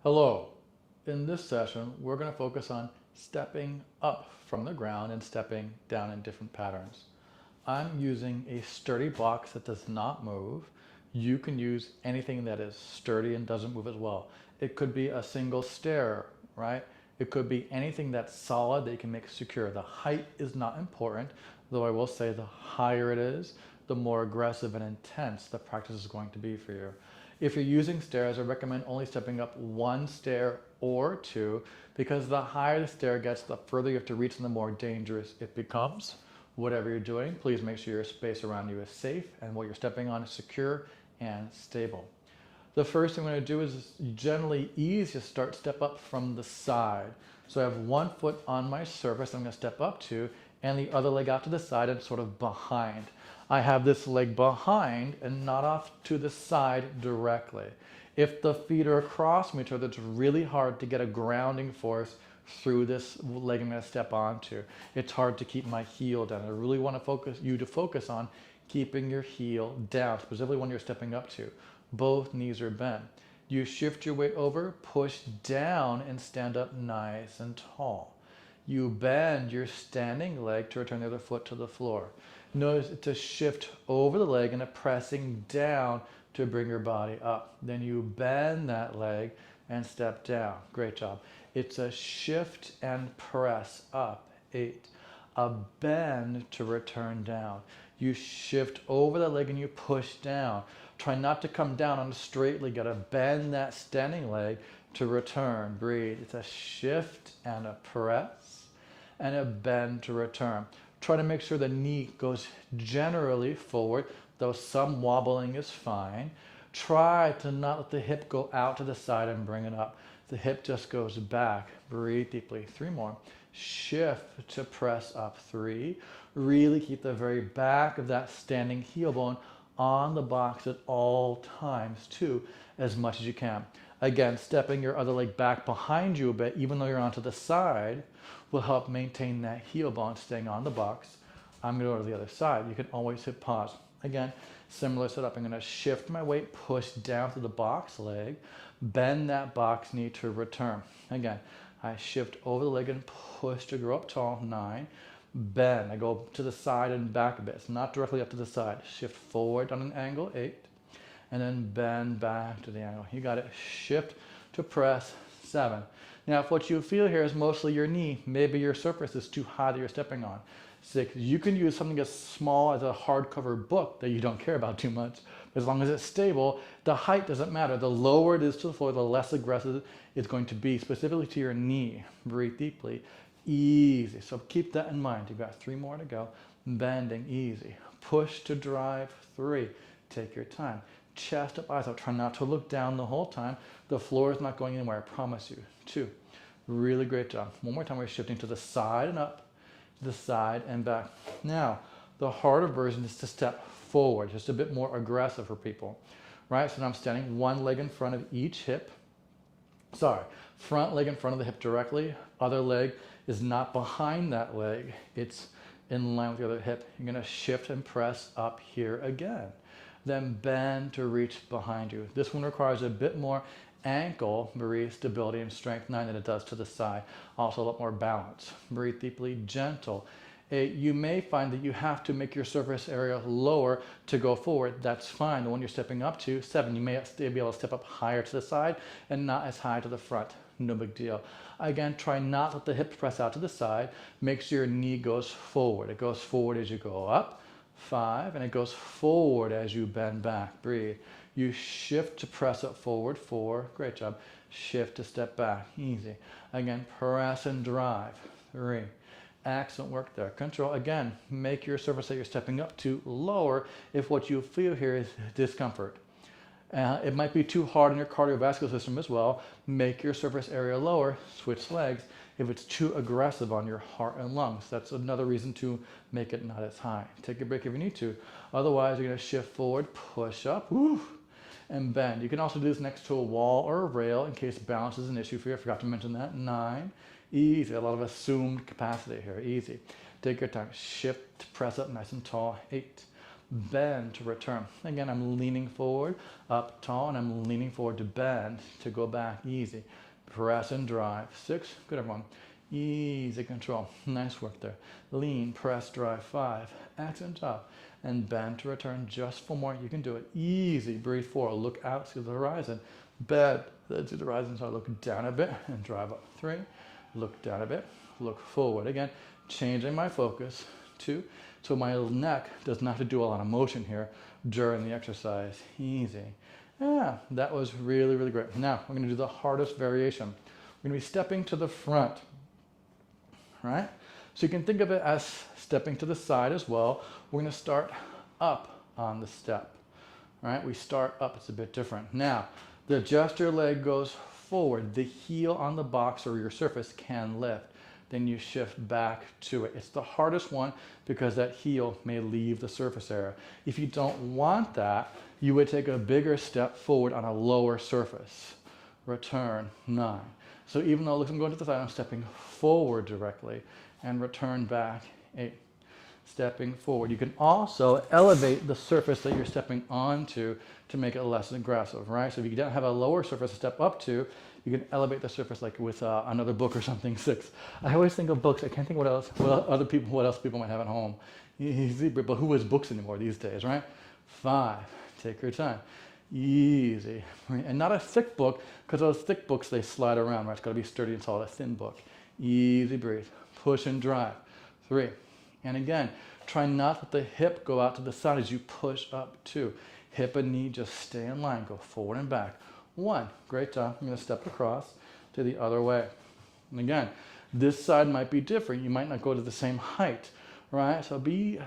Hello. In this session, we're going to focus on stepping up from the ground and stepping down in different patterns. I'm using a sturdy box that does not move. You can use anything that is sturdy and doesn't move as well. It could be a single stair, right? It could be anything that's solid that you can make secure. The height is not important, though I will say the higher it is, the more aggressive and intense the practice is going to be for you. If you're using stairs, I recommend only stepping up one stair or two, because the higher the stair gets, the further you have to reach and the more dangerous it becomes. Whatever you're doing, please make sure your space around you is safe and what you're stepping on is secure and stable. The first thing I'm going to do is generally easy to step up from the side. So I have one foot on my surface I'm going to step up to, and the other leg out to the side and sort of behind. I have this leg behind and not off to the side directly. If the feet are across from each other, it's really hard to get a grounding force through this leg I'm going to step onto. It's hard to keep my heel down. I really want to focus on keeping your heel down, specifically when you're stepping up to. Both knees are bent. You shift your weight over, push down, and stand up nice and tall. You bend your standing leg to return the other foot to the floor. Notice it's a shift over the leg and a pressing down to bring your body up. Then you bend that leg and step down. Great job. It's a shift and press up. 8. A bend to return down. You shift over the leg and you push down. Try not to come down on a straight leg. You gotta bend that standing leg to return. Breathe. It's a shift and a press and a bend to return. Try to make sure the knee goes generally forward, though some wobbling is fine. Try to not let the hip go out to the side and bring it up. The hip just goes back. Breathe deeply. 3 more. Shift to press up. 3. Really keep the very back of that standing heel bone on the box at all times. 2, as much as you can. Again, stepping your other leg back behind you a bit, even though you're onto the side, will help maintain that heel bone staying on the box. I'm going to go to the other side. You can always hit pause. Again, similar setup. I'm going to shift my weight, push down to the box leg, bend that box knee to return. Again, I shift over the leg and push to grow up tall. 9. Bend. I go to the side and back a bit. It's not directly up to the side. Shift forward on an angle. 8. And then bend back to the angle. You got it. Shift to press. 7. Now, if what you feel here is mostly your knee, maybe your surface is too high that you're stepping on. 6. You can use something as small as a hardcover book that you don't care about too much. As long as it's stable, the height doesn't matter. The lower it is to the floor, the less aggressive it's going to be, specifically to your knee. Breathe deeply. Easy. So keep that in mind. You've got 3 more to go. Bending. Easy. Push to drive. 3. Take your time. Chest up, eyes up. Try not to look down the whole time. The floor is not going anywhere, I promise you. 2. Really great job. One more time, we're shifting to the side and up, to the side and back. Now, the harder version is to step forward, just a bit more aggressive for people, right? So now I'm standing one leg in front of each hip. Sorry, front leg in front of the hip directly. Other leg is not behind that leg. It's in line with the other hip. You're gonna shift and press up here again. Then bend to reach behind you. This one requires a bit more ankle, breathe, stability and strength, 9, than it does to the side. Also a lot more balance. Breathe deeply, gentle. 8, you may find that you have to make your surface area lower to go forward. That's fine. The one you're stepping up to. 7, you may still be able to step up higher to the side and not as high to the front. No big deal. Again, try not to let the hips press out to the side. Make sure your knee goes forward. It goes forward as you go up. 5, and it goes forward as you bend back. Breathe. You shift to press up forward. 4, great job. Shift to step back. Easy. Again, press and drive. 3, excellent work there. Control. Again, make your surface that you're stepping up to lower if what you feel here is discomfort. It might be too hard on your cardiovascular system as well. Make your surface area lower. Switch legs if it's too aggressive on your heart and lungs. That's another reason to make it not as high. Take a break if you need to. Otherwise, you're going to shift forward, push up, and bend. You can also do this next to a wall or a rail in case balance is an issue for you. I forgot to mention that. 9. Easy. A lot of assumed capacity here. Easy. Take your time. Shift, press up nice and tall. 8. bend to return. Again, I'm leaning forward, up tall, and I'm leaning forward to bend, to go back, easy. Press and drive, 6, good everyone. Easy control, nice work there. Lean, press, drive, 5, excellent job. And bend to return, just 4 more, you can do it. Easy, breathe 4, look out to the horizon. Bend to the horizon, so I look down a bit and drive up. 3, look down a bit, look forward. Again, changing my focus. 2, so my neck does not have to do a lot of motion here during the exercise. Easy. Yeah, that was really, really great. Now, we're going to do the hardest variation. We're going to be stepping to the front, right? So you can think of it as stepping to the side as well. We're going to start up on the step, right? We start up, it's a bit different. Now, the gesture leg goes forward. The heel on the box or your surface can lift. Then you shift back to it. It's the hardest one because that heel may leave the surface area. If you don't want that, you would take a bigger step forward on a lower surface. Return, 9. So even though it looks like I'm going to the side, I'm stepping forward directly and return back, 8. Stepping forward. You can also elevate the surface that you're stepping onto to make it less aggressive, right? So if you don't have a lower surface to step up to, you can elevate the surface like with another book or something, 6. I always think of books. I can't think what else people might have at home. Easy, but who has books anymore these days, right? 5, take your time. Easy. And not a thick book, because those thick books, they slide around, right? It's got to be sturdy and solid, a thin book. Easy breathe. Push and drive. 3. And again, try not to let the hip go out to the side as you push up. 2. Hip and knee just stay in line. Go forward and back. 1. Great job. I'm going to step across to the other way. And again, this side might be different. You might not go to the same height, right? So be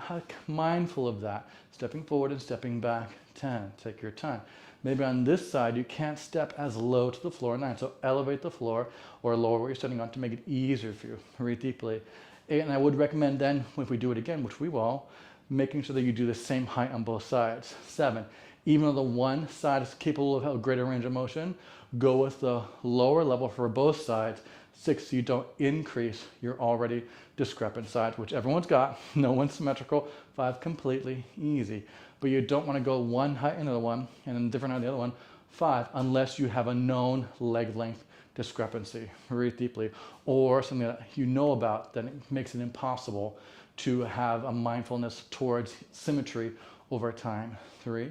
mindful of that. Stepping forward and stepping back. 10. Take your time. Maybe on this side, you can't step as low to the floor. 9. So elevate the floor or lower what you're standing on to make it easier for you. Breathe deeply. 8. And I would recommend then, if we do it again, which we will, making sure that you do the same height on both sides. 7. Even though the one side is capable of a greater range of motion, go with the lower level for both sides. 6, so you don't increase your already discrepant sides, which everyone's got. No one's symmetrical. 5, completely easy. But you don't want to go one height into the one and then different on the other one. 5, unless you have a known leg length discrepancy. Breathe deeply. Or something that you know about that makes it impossible to have a mindfulness towards symmetry over time. 3,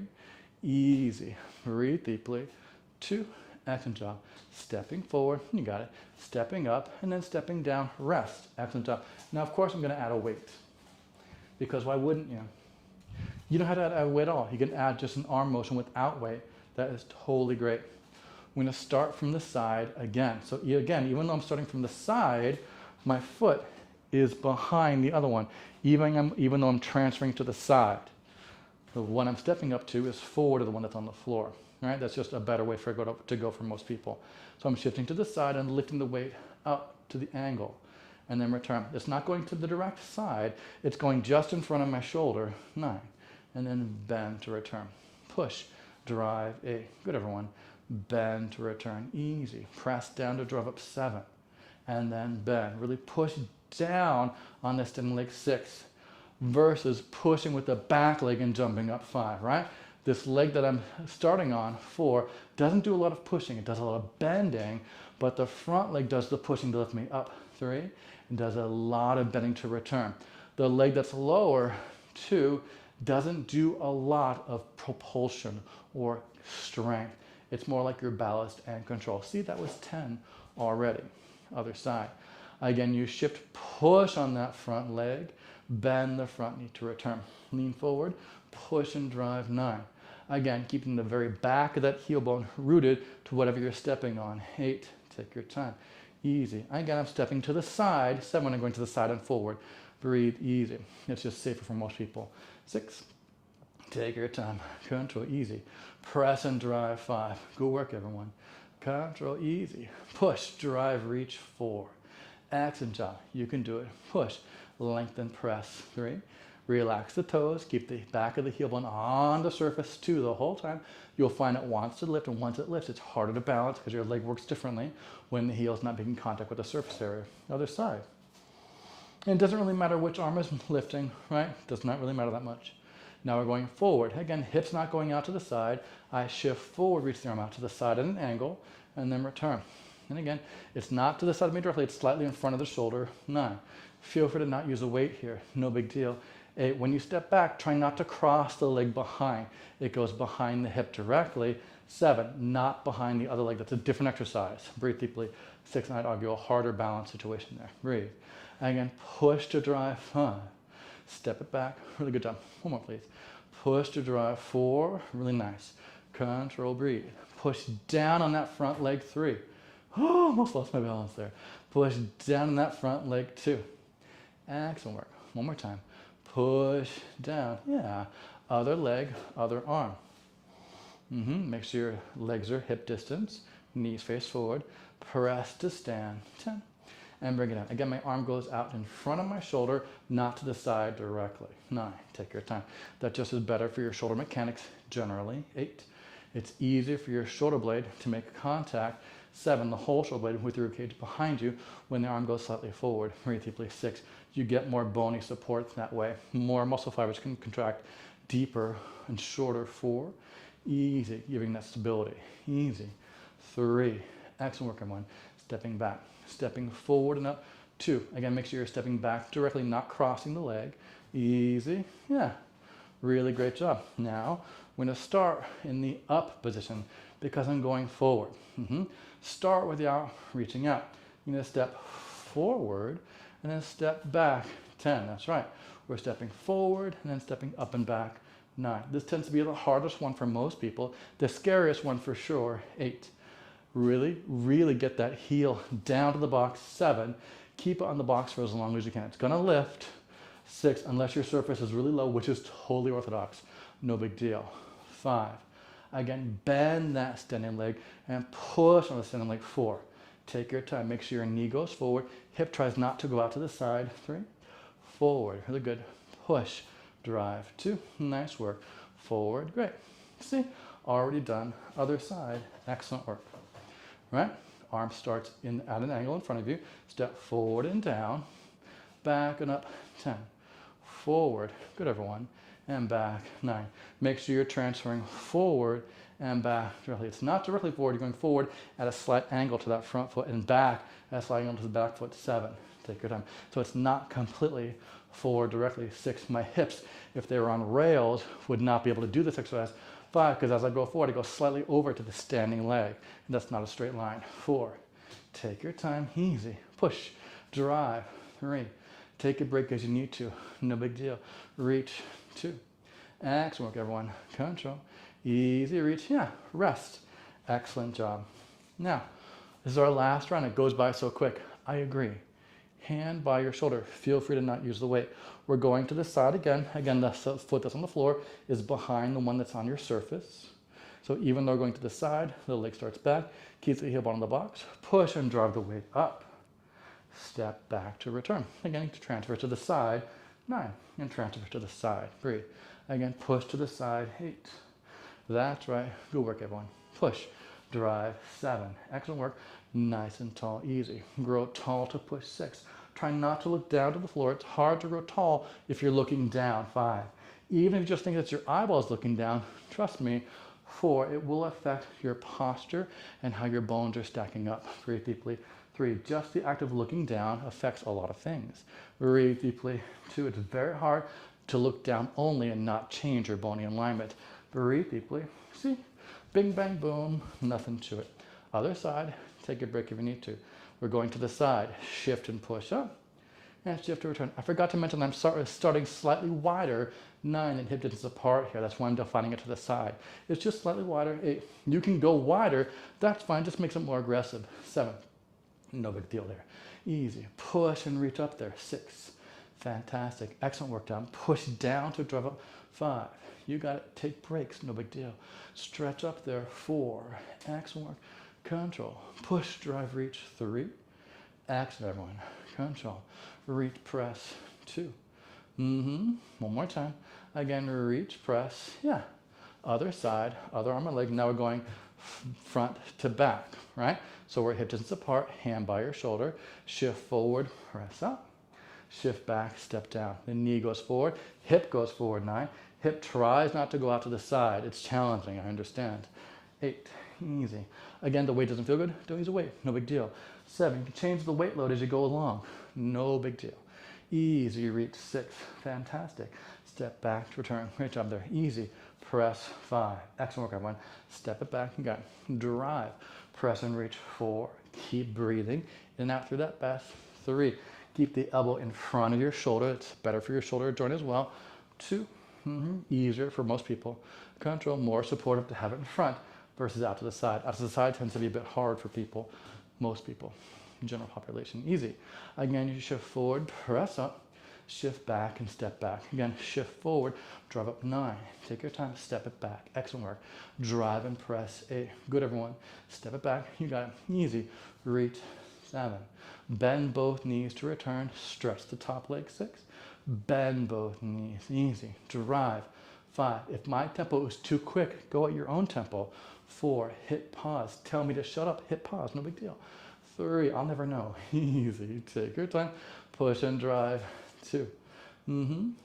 easy. Breathe deeply. 2, excellent job. Stepping forward, you got it. Stepping up and then stepping down, rest. Excellent job. Now, of course, I'm going to add a weight. Because why wouldn't you? You don't have to add weight at all. You can add just an arm motion without weight. That is totally great. I'm going to start from the side again. So again, even though I'm starting from the side, my foot is behind the other one, even though I'm transferring to the side. The one I'm stepping up to is forward of the one that's on the floor. Right? That's just a better way for it to go for most people. So I'm shifting to the side and lifting the weight up to the angle and then return. It's not going to the direct side. It's going just in front of my shoulder. 9. And then bend to return. Push, drive, 8. Good, everyone. Bend to return. Easy. Press down to drive up. 7. And then bend. Really push down on the standing leg. 6. Versus pushing with the back leg and jumping up. 5, right? This leg that I'm starting on, 4, doesn't do a lot of pushing. It does a lot of bending, but the front leg does the pushing to lift me up. 3, and does a lot of bending to return. The leg that's lower, 2, doesn't do a lot of propulsion or strength. It's more like your ballast and control. See, that was 10 already. Other side. Again, you shift, push on that front leg, bend the front knee to return. Lean forward, push and drive. 9. Again, keeping the very back of that heel bone rooted to whatever you're stepping on. 8, take your time. Easy. Again, I'm stepping to the side. 7, I'm going to the side and forward. Breathe easy. It's just safer for most people. 6, take your time. Control, easy. Press and drive. 5. Good work, everyone. Control, easy. Push, drive, reach. 4. Excellent job. You can do it. Push, lengthen, press. 3. Relax the toes, keep the back of the heel bone on the surface 2 the whole time. You'll find it wants to lift, and once it lifts, it's harder to balance because your leg works differently when the heel is not making contact with the surface area. Other side. And it doesn't really matter which arm is lifting, right? Does not really matter that much. Now we're going forward. Again, hips not going out to the side. I shift forward, reach the arm out to the side at an angle, and then return. And again, it's not to the side of me directly, it's slightly in front of the shoulder. 9. Feel free to not use a weight here, no big deal. 8. When you step back, try not to cross the leg behind. It goes behind the hip directly. 7. Not behind the other leg. That's a different exercise. Breathe deeply. 6. And I'd argue a harder balance situation there. Breathe. Again, push to drive. 5. Step it back. Really good job. One more, please. Push to drive. 4. Really nice. Control, breathe. Push down on that front leg. 3. Oh, almost lost my balance there. Push down on that front leg. 2. Excellent work. One more time. Push down. Yeah. Other leg, other arm. Make sure your legs are hip distance. Knees face forward. Press to stand. 10. And bring it down. Again, my arm goes out in front of my shoulder, not to the side directly. 9. Take your time. That just is better for your shoulder mechanics generally. 8. It's easier for your shoulder blade to make contact. 7. The whole shoulder blade with your ribcage behind you when the arm goes slightly forward. Breathe deeply. 6. You get more bony support that way. More muscle fibers can contract deeper and shorter. 4. Easy, giving that stability. Easy. 3. Excellent work, everyone. Stepping back. Stepping forward and up. 2. Again, make sure you're stepping back directly, not crossing the leg. Easy. Yeah. Really great job. Now, we're going to start in the up position because I'm going forward. Start with the arm reaching out. You're going to step forward and then step back. 10. That's right. We're stepping forward and then stepping up and back. 9. This tends to be the hardest one for most people. The scariest one for sure. 8. Really, really get that heel down to the box. 7. Keep it on the box for as long as you can. It's going to lift. 6. Unless your surface is really low, which is totally orthodox. No big deal. 5. Again, bend that standing leg and push on the standing leg. 4. Take your time. Make sure your knee goes forward. Hip tries not to go out to the side. 3. Forward. Really good. Push. Drive. 2. Nice work. Forward. Great. See? Already done. Other side. Excellent work. Right? Arm starts at an angle in front of you. Step forward and down. Back and up. 10. Forward. Good, everyone. And back. 9. Make sure you're transferring forward and back directly. It's not directly forward. You're going forward at a slight angle to that front foot and back at a slight angle to the back foot. 7. Take your time. So it's not completely forward directly. 6. My hips, if they were on rails, would not be able to do this exercise. 5, because as I go forward, I go slightly over to the standing leg. And that's not a straight line. 4. Take your time. Easy. Push. Drive. 3. Take a break as you need to. No big deal. Reach. 2. Excellent work, everyone. Control. Easy reach. Yeah. Rest. Excellent job. Now, this is our last round. It goes by so quick. I agree. Hand by your shoulder. Feel free to not use the weight. We're going to the side again. Again, the foot that's on the floor is behind the one that's on your surface. So even though going to the side, the leg starts back. Keep the heel ball on the box. Push and drive the weight up. Step back to return. Again, to transfer to the side. 9. And transfer to the side. Breathe. Again, push to the side. 8. That's right. Good work, everyone. Push. Drive. 7. Excellent work. Nice and tall. Easy. Grow tall to push. 6. Try not to look down to the floor. It's hard to grow tall if you're looking down. 5. Even if you just think that your eyeballs looking down, trust me. 4. It will affect your posture and how your bones are stacking up. Breathe deeply. 3. Just the act of looking down affects a lot of things. Breathe deeply. 2. It's very hard to look down only and not change your bony alignment. Breathe deeply. See? Bing, bang, boom. Nothing to it. Other side. Take a break if you need to. We're going to the side. Shift and push up. And shift to return. I forgot to mention I'm starting slightly wider. 9 and hip distance apart here. That's why I'm defining it to the side. It's just slightly wider. 8. You can go wider. That's fine. Just makes it more aggressive. 7. No big deal there. Easy. Push and reach up there. 6. Fantastic. Excellent work down. Push down to drive up. 5. You got it. Take breaks. No big deal. Stretch up there. 4. Excellent work. Control. Push, drive, reach. 3. Excellent, everyone. Control. Reach, press. 2. One more time. Again, reach, press. Yeah. Other side, other arm and leg. Now we're going front to back, right? So we're hip distance apart, hand by your shoulder. Shift forward, press up. Shift back, step down. The knee goes forward, hip goes forward. 9. Hip tries not to go out to the side. It's challenging, I understand. 8, easy. Again, the weight doesn't feel good, don't use the weight, no big deal. 7, you can change the weight load as you go along, no big deal. Easy, reach. 6, fantastic. Step back to return, great job there. Easy, press. 5, excellent work everyone. Step it back, you got it. Drive, press and reach. 4, keep breathing in and out through that breath. 3, keep the elbow in front of your shoulder, it's better for your shoulder joint as well. 2, easier for most people. Control, more supportive to have it in front versus out to the side. Out to the side tends to be a bit hard for people, most people, general population. Easy. Again, you shift forward, press up, shift back and step back. Again, shift forward, drive up. 9. Take your time, step it back. Excellent work. Drive and press. 8. Good everyone. Step it back. You got it. Easy. Reach. 7. Bend both knees to return. Stretch the top leg. 6. Bend both knees. Easy. Drive. 5. If my tempo is too quick, go at your own tempo. 4. Hit pause. Tell me to shut up. Hit pause. No big deal. 3. I'll never know. Easy. Take your time. Push and drive. 2.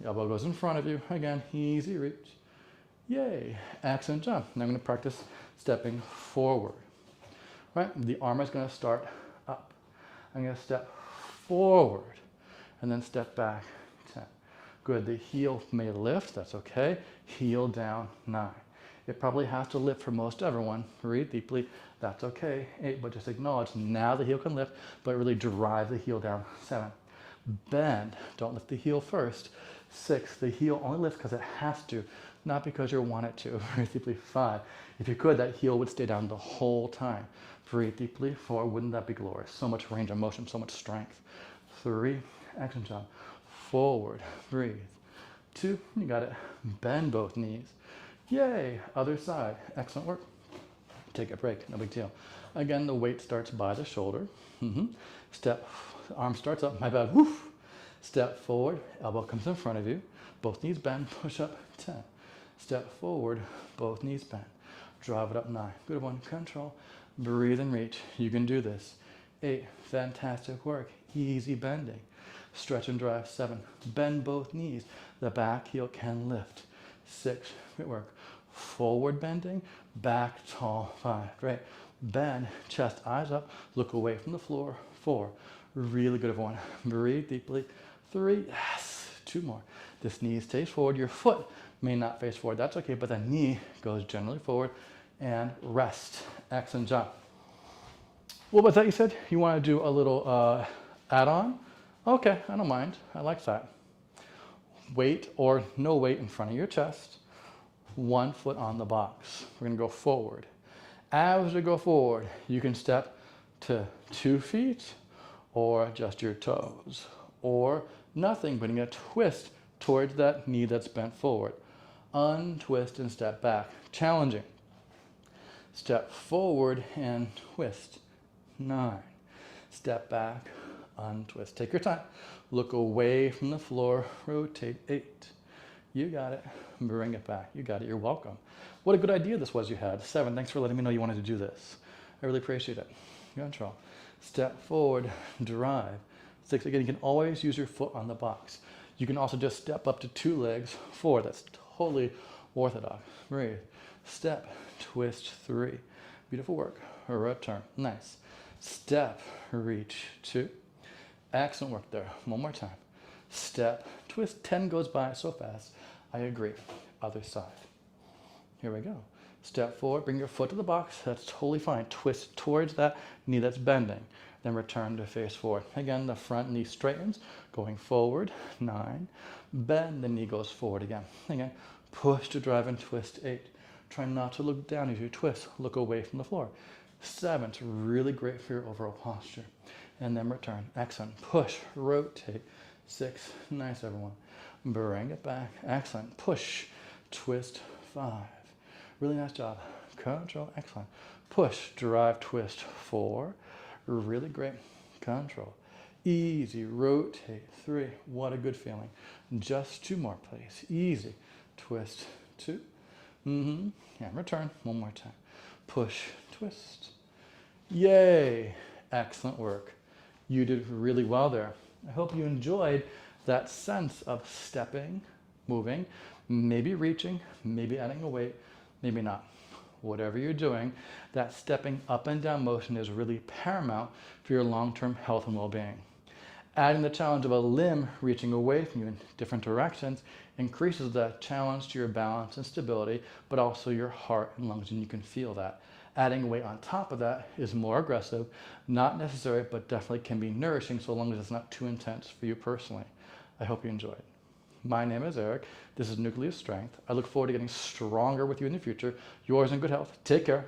Elbow goes in front of you. Again, easy reach. Yay. Excellent job. Now I'm going to practice stepping forward. Right? The arm is going to start up. I'm going to step forward and then step back. 10. Good. The heel may lift. That's okay. Heel down. 9. It probably has to lift for most everyone. Breathe deeply. That's okay. 8. But just acknowledge now the heel can lift, but really drive the heel down. 7. Bend. Don't lift the heel first. 6. The heel only lifts because it has to, not because you want it to. Breathe deeply. 5. If you could, that heel would stay down the whole time. Breathe deeply. 4. Wouldn't that be glorious? So much range of motion, so much strength. 3. Excellent job. Forward. Breathe. 2. You got it. Bend both knees. Yay. Other side. Excellent work. Take a break. No big deal. Again, the weight starts by the shoulder. Step. Arm starts up. My bad. Woof. Step forward. Elbow comes in front of you. Both knees bend. Push up. 10. Step forward. Both knees bend. Drive it up. 9. Good one. Control. Breathe and reach. You can do this. 8. Fantastic work. Easy bending. Stretch and drive. 7. Bend both knees. The back heel can lift. 6. Great work. Forward bending. Back tall. 5. Great. Bend. Chest, eyes up. Look away from the floor. 4. Really good, everyone. Breathe deeply. 3. Yes. 2 more. This knee stays forward. Your foot may not face forward. That's okay, but the knee goes generally forward. And rest. Excellent job. What was that you said? You want to do a little add-on? Okay, I don't mind. I like that. Weight or no weight in front of your chest. 1 foot on the box. We're going to go forward. As we go forward, you can step to 2 feet or just your toes or nothing, but you're going to twist towards that knee that's bent forward. Untwist and step back. Challenging. Step forward and twist. 9. Step back, untwist. Take your time. Look away from the floor. Rotate. 8. You got it. Bring it back. You got it. You're welcome. What a good idea this was you had. 7. Thanks for letting me know you wanted to do this. I really appreciate it. Control. Step forward. Drive. 6. Again, you can always use your foot on the box. You can also just step up to 2 legs. 4. That's totally orthodox. Breathe. Step. Twist. 3. Beautiful work. Return. Nice. Step. Reach. 2. Excellent work there. One more time. Step. Twist. 10 goes by so fast. I agree. Other side. Here we go. Step forward. Bring your foot to the box. That's totally fine. Twist towards that knee that's bending. Then return to face forward. Again, the front knee straightens. Going forward. 9. Bend. The knee goes forward again. Again. Push to drive and twist. 8. Try not to look down as you twist. Look away from the floor. 7. It's really great for your overall posture. And then return. Excellent. Push. Rotate. 6. Nice, everyone. Bring it back. Excellent. Push. Twist. 5. Really nice job. Control. Excellent. Push. Drive. Twist. 4. Really great. Control. Easy. Rotate. 3. What a good feeling. Just 2 more, please. Easy. Twist. 2. And return. 1 more time. Push. Twist. Yay. Excellent work. You did really well there. I hope you enjoyed that sense of stepping moving, maybe reaching, maybe adding a weight, maybe not. Whatever you're doing, that stepping up and down motion is really paramount for your long-term health and well-being. Adding the challenge of a limb reaching away from you in different directions increases the challenge to your balance and stability, but also your heart and lungs, and you can feel that. Adding weight on top of that is more aggressive, not necessary, but definitely can be nourishing so long as it's not too intense for you personally. I hope you enjoyed. My name is Eric. This is Nucleus Strength. I look forward to getting stronger with you in the future. Yours in good health. Take care.